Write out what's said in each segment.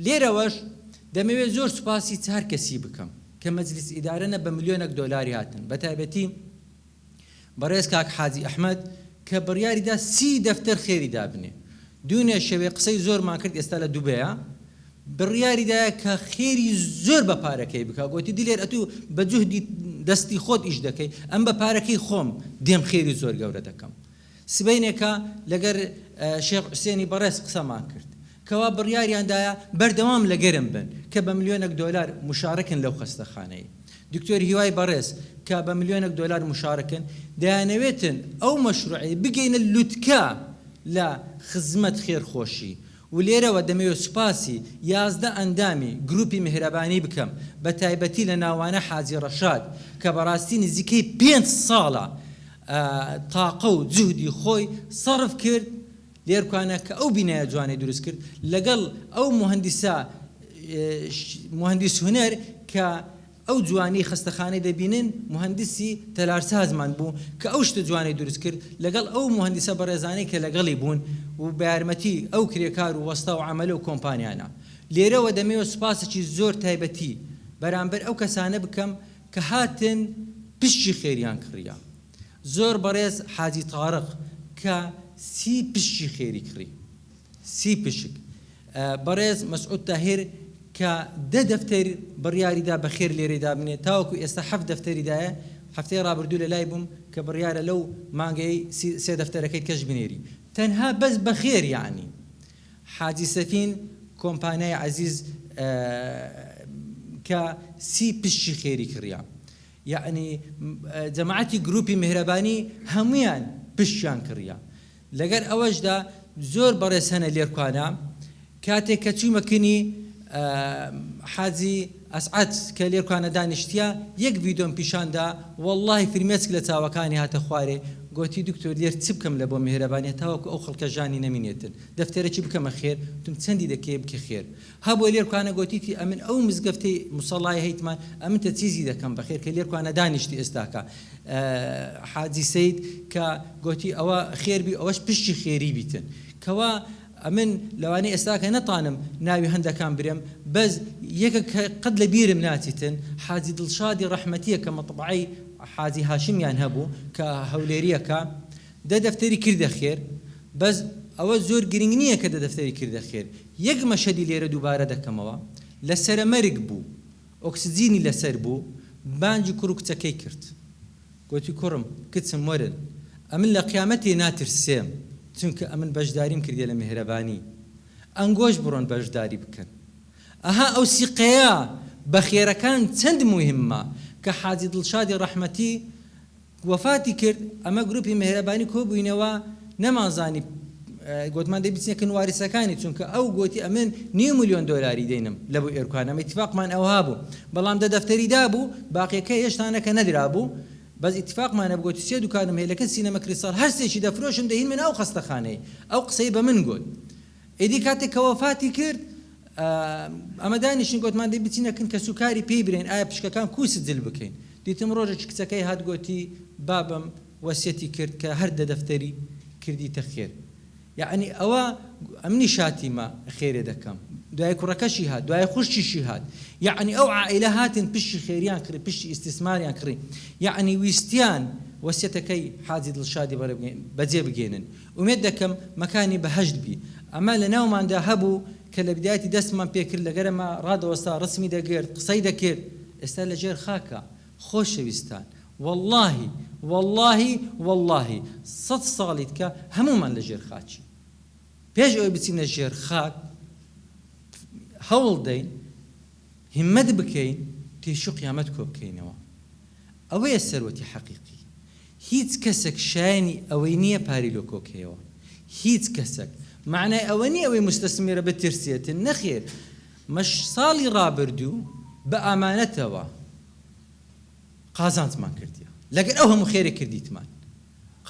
لێرەوەش دەمەوێت زۆر سوپاسی هەر کەسی بکەم کە مەجلیس ئیدارەنە بە ملیۆنێک دۆلاری هاتن بە تایبەتی بەڕێز کاک حاجی ئەحمەد کە بڕیاریدا 30 دەفتەر خێری دابنێ دوونێ شەوێ قسەی زۆرمان کرد ئێستا لە دووبەیە بڕیاریدایە کە خێری زۆر بە پارەکەی بکە گوتی دلێر ئەتوو بە جوهدی دەستی خۆت ئیش دەکەی ئەم بە پارەکەی خۆم دێم خێری زۆر گەورە دەکەم سبەینێکە لەگەر شێخ حوسێنی بەڕێز قسەمان کرد کەوا بڕیاریاندایە بەردەوام لەگەرم بن کە بە ملیۆنێک دۆلار مشارەکن لەو خەستەخانەی دکتۆر هیوای بەڕێز کە بە ملیۆنێک دۆلار مشارەکن دەیانەوێتن ئەو مەشروعی بگەینە لوتکە لە خزمەت خێرخۆشی و لێرەوە دەمەوێت سوپاسی 11 ئەندامی گروپی میهرەبانی بکەم بە تایبەتی لە ناوانە حاجی ڕەشاد کە بەڕاستی نزیکەی 5 ساڵە تاقە و جوهدی خۆی سەرف کرد لێرکوانە کە ئەو بینایە جوانەی دروست کرد لەگەڵ ئەو مهندس هونەر کە ئەو جوانی خستەخانەی دەبینن مهندسی تەلارسازمان بوو کە ئەو شتە جوانەی دروست کرد لەگەڵ ئەو مهندسە بەڕێزانەی کە لەگەڵی بوون و بە یارمەتی ئەو کرێکار و وەستا و عەمەلە و کۆمپانیانە لێرەوە دەمەوێت سوپاسێکی زۆر تایبەتی بەرامبەر ئەو کەسانە بکەم کە هاتن پشتی خێریان کڕیا زۆر بەڕێز حاجی تاڕق کە 30 پشتی خێری کڕی 30 پشک بەڕێز مەسعود تاهیر کە 10 دەفتەر بڕیاریدا بەخێر لێرەدا بنێت تاوەکو ئێستا 7 دەفتەریدایە هەفتەی ڕابردوو لە لای بووم کە بڕیارە لەو مانگەی 3 دەفتەرەکەی کەش بنێری تەنها بەس بەخێر یعنی حاجی سەفین کۆمپانیای عەزیز کە 30 پشتی خێری کڕیا یعنی جەماعەتی گروپی میهرەبانی هەمویان پشتیان کڕیا لەگەر ئەوەشدا زۆر بەڕێز هەنە لێرکوانە کاتێک کە چوومەکنی حاجی ئەسعەد کە لێرکوانە دانیشتیا یەک ڤیدۆم پیشاندا وەڵڵاهی فرمێسک لە چاوەکانی هاتە خوارێ گوتی دکتۆر لێر چ بکەم لە بۆ میهرەبانی تاوەکو ئەو خەڵکە ژانی نەمینێتن دەفتەرێکی بکەمە خێر تم چەندی دەکەی بکە خێر هەبووە لێرکوانە گوتیتی ئەمن ئەو مزگەفتەی موسەڵای هەیتمان ئەمن تە چیزی دەکەم بەخێر کە لێرکوانە دانیشتی ئێستاکە حاجی سەید کە گوتی ئەوە خێربی ئەوەش پشتی خێری بیتن کەوا ئەمن لەوانەی ئێستاکە نەتانم ناوی هەندەکان برێم بەس یەکە قەت لە بیرم ناچیتن حاجی دڵشادی ڕەحمەتیە کە مەطبعی حاجی هاشمیان هەبوو کە هەولێریەکە 10 دەفتەری کردە خێر بەس ئەوە زۆر گرنگ نییە کە 10 دەفتەری کردە خێر یەک مەشەدی لێرە دووبارە دەکەمەوە لە سەرەمەرگ بوو ئۆکسجینی لەسەر بوو بانجی کوڕ و کچەکەی کرد گوتی کوڕم کچم وەرن ئەمن لە قیامەتێ ناترسێم چونکە ئەمن بەشداریم کردێ لە میهرەبانی ئەنگۆش بڕۆن بەشداری بکەن ئەها ئەو سیقەیە بە خێرەکان چەند موهمە کە حاجی دڵشادی ڕەحمەتی وەفاتی کرد ئەمە گروپی میهرەبانی کۆبووینەوە نەمازانی گوتمان دەبیچنەکەن واریسەکانی چونکە ئەو گوتی ئەمن 9 ملیۆن دۆلاری دەینم لە بۆ ئێرکوانە ئیتفاقمان ئەوها بوو بەڵام 10 دەفتەریدا بوو باقیەکە هێشتانەکە نەدرا بوو بەس ئیتفاقمانە بگوتی 3 دوکانم هەیە لەکە سینەمە کریستاڵ هەر سێکی دەفرۆشم دەهین من ئەو خەستەخانەی ئەو قسەی بە من گوت ئیدی کاتێک کە وەفاتی کرد ئەمە دانیشتین گوتمان دەبیچینەکەن کە سوکاری پێی برێن ئایا پشکەکان کووس جل بکەین دیتم ڕۆژێکی کچەکەی هات گوتی بابم وەسیەتی کرد کە هەر 10 دەفتەری کردیتە خێر یعنی ئەوە ئەمنی شاتیمە خێرێ دەکەم دوای کوڕەکەشی هات دوای خوشتیشی هات یعنی ئەو عائلە هاتن پشتی خێریان کرد پشتی ئیستیسماریان کڕی یعنی ویستیان وەسیەتەکەی حاجی دڵشادی بەجێ بگێنن ومێد دەکەم مەکانی بەهەشت بی ئەمە لە ناوماندا هەبوو کە لە بدایەتی دەستمان پێکرد لەگەرەمە ڕادەوەستا ڕسمی دەگرت قسەی دەکرد ئێستا لە ژێر خاکە خۆشەویستان واللهی 100 ساڵیت کە هەمومان لە ژێر خاچی پێش ئەوەی بچینە ژێر خاک هەوڵ دەین هیممەت بکەین تێش و قیامەت کۆ بکەینەوە ئەوەیە سەرۆتی حەقیقی هیچ کەسێک شایانی ئەوەی نییە پاری لۆ کۆکەیەوە هیچ کەسێک معنای ئەوە نییە ئەوەی مستەسمیرە بترسێتن نەخێر مەش ساڵی ڕابردوو بە ئامانەتەوە قازانجمان کردیە لەگەر ئەو هەموو خێرێ کردیتمان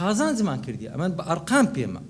قازانجمان کردیە ئەمە بە ئەرقام پێمە